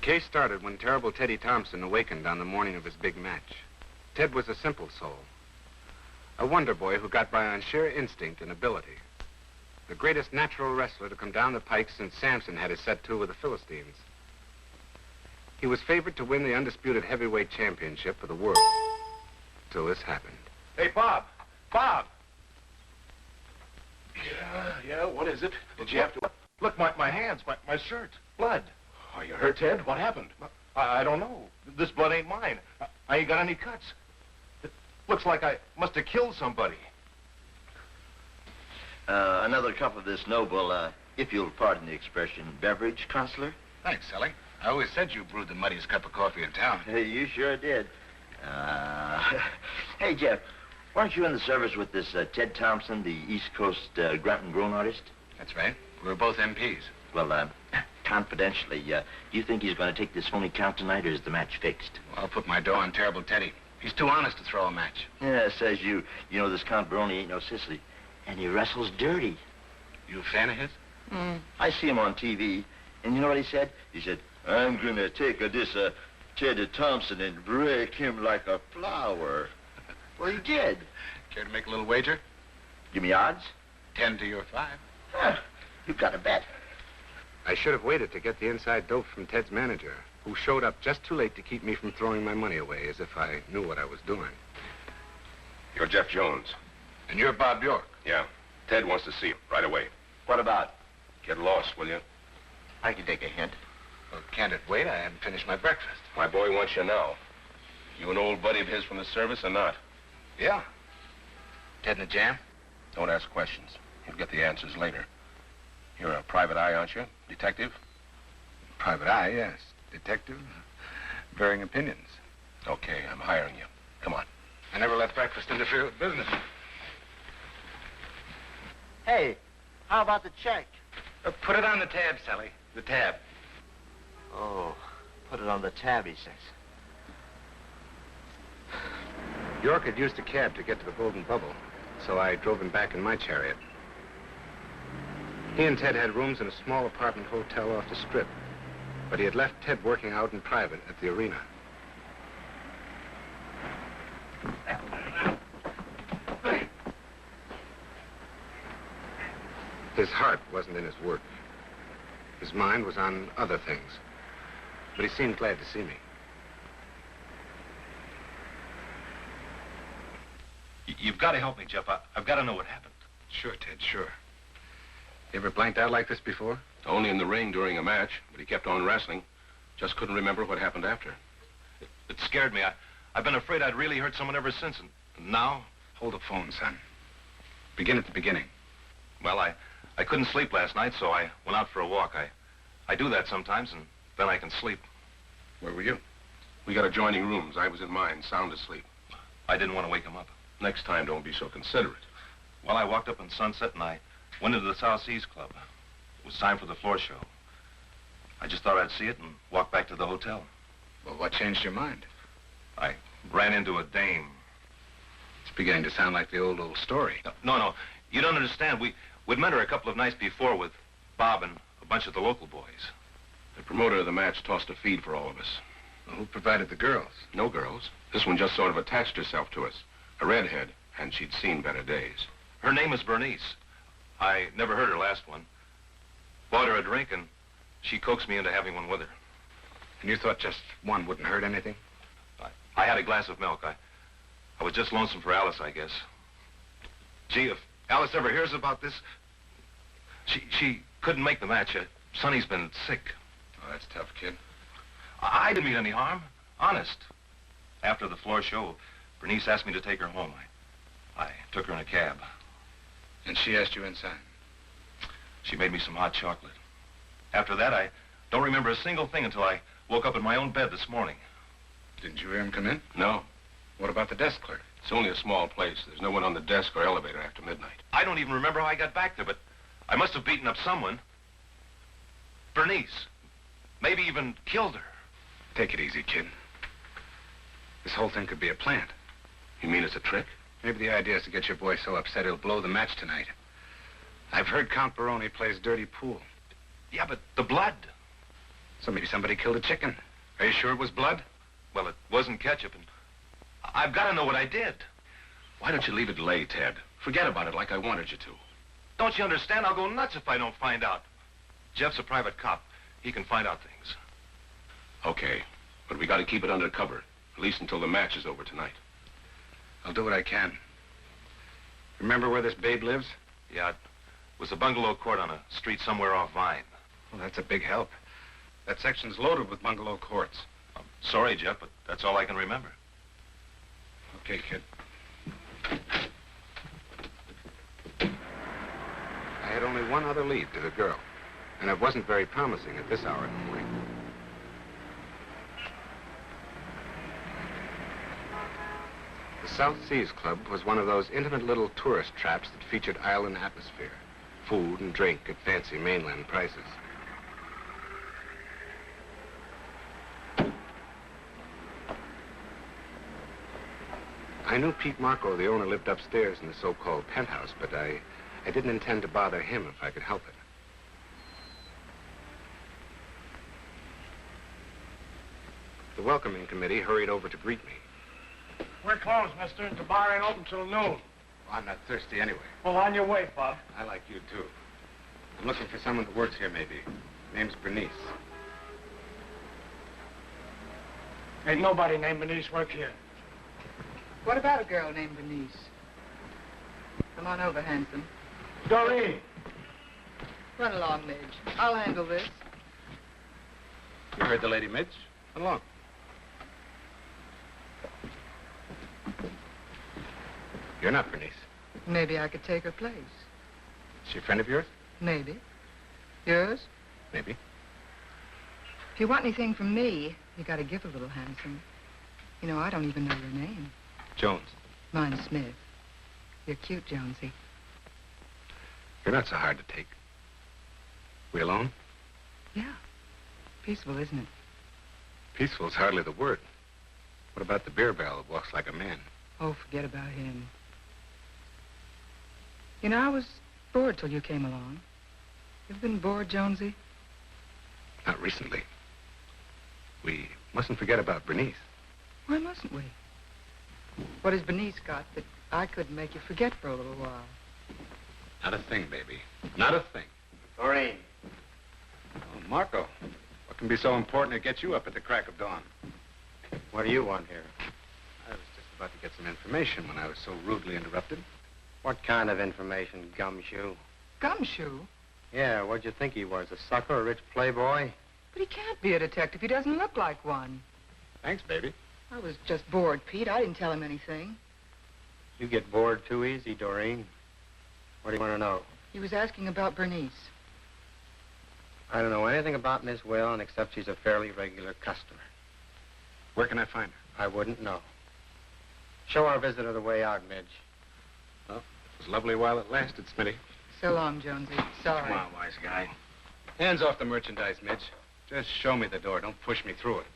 case started when terrible Teddy Thompson awakened on the morning of his big match. Ted was a simple soul, a wonder boy who got by on sheer instinct and ability. The greatest natural wrestler to come down the pike since Samson had his set to with the Philistines. He was favored to win the undisputed heavyweight championship of the world, till this happened. Hey, Bob! Bob! Yeah, what is it? Did you have to... Look, my hands, my shirt, blood. Are you hurt, Ted? What happened? I don't know. This blood ain't mine. I ain't got any cuts. It looks like I must have killed somebody. Another cup of this noble, if you'll pardon the expression, beverage, Counselor? Thanks, Sully. I always said you brewed the muddiest cup of coffee in town. Hey, you sure did. Hey, Jeff, weren't you in the service with this Ted Thompson, the East Coast grunt and groan artist? That's right. We were both MPs. Well, confidentially, do you think he's going to take this phony count tonight, or is the match fixed? Well, I'll put my dough on Terrible Teddy. He's too honest to throw a match. Yeah, says you. You know, this Count Baroni ain't no sissy. And he wrestles dirty. You a fan of his? I see him on TV, and you know what he said? He said, I'm going to take this Ted Thompson and break him like a flower. Well, he did. Care to make a little wager? Give me odds? 10 to your 5. Huh, you've got a bet. I should have waited to get the inside dope from Ted's manager, who showed up just too late to keep me from throwing my money away, as if I knew what I was doing. You're Jeff Jones. And you're Bob York. Yeah. Ted wants to see you right away. What about? Get lost, will you? I can take a hint. Well, can't it wait? I haven't finished my breakfast. My boy wants you now. You an old buddy of his from the service or not? Yeah. Ted in a jam? Don't ask questions. You'll get the answers later. You're a private eye, aren't you? Detective? Private eye, yes. Detective. Varying opinions. Okay, I'm hiring you. Come on. I never let breakfast interfere with business. Hey, how about the check? Put it on the tab, Sully. The tab. Oh, put it on the tab, he says. York had used a cab to get to the Golden Bubble, so I drove him back in my chariot. He and Ted had rooms in a small apartment hotel off the Strip, but he had left Ted working out in private at the arena. His heart wasn't in his work. His mind was on other things, but he seemed glad to see me. You've got to help me, Jeff. I've got to know what happened. Sure, Ted, sure. You ever blanked out like this before? Only in the ring during a match, but he kept on wrestling. Just couldn't remember what happened after. It scared me. I've been afraid I'd really hurt someone ever since, and now... Hold the phone, son. Begin at the beginning. Well, I couldn't sleep last night, so I went out for a walk. I do that sometimes, and then I can sleep. Where were you? We got adjoining rooms. I was in mine, sound asleep. I didn't want to wake him up. Next time, don't be so considerate. Well, I walked up in Sunset, and I went into the South Seas Club. It was time for the floor show. I just thought I'd see it and walk back to the hotel. Well, what changed your mind? I ran into a dame. It's beginning to sound like the old story. No. You don't understand. We'd met her a couple of nights before with Bob and a bunch of the local boys. The promoter of the match tossed a feed for all of us. Well, who provided the girls? No girls. This one just sort of attached herself to us. A redhead, and she'd seen better days. Her name was Bernice. I never heard her last one. Bought her a drink, and she coaxed me into having one with her. And you thought just one wouldn't hurt anything? I had a glass of milk. I was just lonesome for Alice, I guess. Gee, if Alice ever hears about this... She couldn't make the match. Sonny's been sick. Oh, that's tough, kid. I didn't mean any harm. Honest. After the floor show, Bernice asked me to take her home. I took her in a cab. And she asked you inside? She made me some hot chocolate. After that, I don't remember a single thing until I woke up in my own bed this morning. Didn't you hear him come in? No. What about the desk clerk? It's only a small place. There's no one on the desk or elevator after midnight. I don't even remember how I got back there, but I must have beaten up someone. Bernice. Maybe even killed her. Take it easy, kid. This whole thing could be a plant. You mean it's a trick? Maybe the idea is to get your boy so upset he'll blow the match tonight. I've heard Count Baroni plays dirty pool. Yeah, but the blood. So maybe somebody killed a chicken. Are you sure it was blood? Well, it wasn't ketchup, and I've got to know what I did. Why don't you leave it lay, Ted? Forget about it like I wanted you to. Don't you understand? I'll go nuts if I don't find out. Jeff's a private cop. He can find out things. Okay, but we got to keep it under cover, at least until the match is over tonight. I'll do what I can. Remember where this babe lives? Yeah, it was a bungalow court on a street somewhere off Vine. Well, that's a big help. That section's loaded with bungalow courts. I'm sorry, Jeff, but that's all I can remember. Okay, kid. I had only one other lead to the girl, and it wasn't very promising at this hour in the morning. The South Seas Club was one of those intimate little tourist traps that featured island atmosphere, food and drink at fancy mainland prices. I knew Pete Marco, the owner, lived upstairs in the so-called penthouse, but I didn't intend to bother him if I could help it. The welcoming committee hurried over to greet me. We're closed, mister. The bar ain't open till noon. Well, I'm not thirsty anyway. Well, on your way, Bob. I like you, too. I'm looking for someone that works here, maybe. Name's Bernice. Ain't nobody named Bernice work here. What about a girl named Bernice? Come on over, handsome. Doreen! Run along, Midge. I'll handle this. You heard the lady, Midge. Run along. You're not Bernice. Maybe I could take her place. Is she a friend of yours? Maybe. Yours? Maybe. If you want anything from me, you gotta give a little, handsome. You know, I don't even know your name. Jones. Mine's Smith. You're cute, Jonesy. You're not so hard to take. We alone? Yeah. Peaceful, isn't it? Peaceful's hardly the word. What about the beer barrel that walks like a man? Oh, forget about him. You know, I was bored till you came along. You've been bored, Jonesy? Not recently. We mustn't forget about Bernice. Why mustn't we? What has Bernice got that I couldn't make you forget for a little while? Not a thing, baby. Not a thing. Doreen. Oh, Marco, what can be so important to get you up at the crack of dawn? What do you want here? I was just about to get some information when I was so rudely interrupted. What kind of information, gumshoe? Gumshoe? Yeah, what'd you think he was, a sucker, a rich playboy? But he can't be a detective. He doesn't look like one. Thanks, baby. I was just bored, Pete. I didn't tell him anything. You get bored too easy, Doreen. What do you want to know? He was asking about Bernice. I don't know anything about Miss Whalen except she's a fairly regular customer. Where can I find her? I wouldn't know. Show our visitor the way out, Midge. Well, it was lovely while it lasted, Smitty. So long, Jonesy. Sorry. Come on, wise guy. Hands off the merchandise, Midge. Just show me the door. Don't push me through it.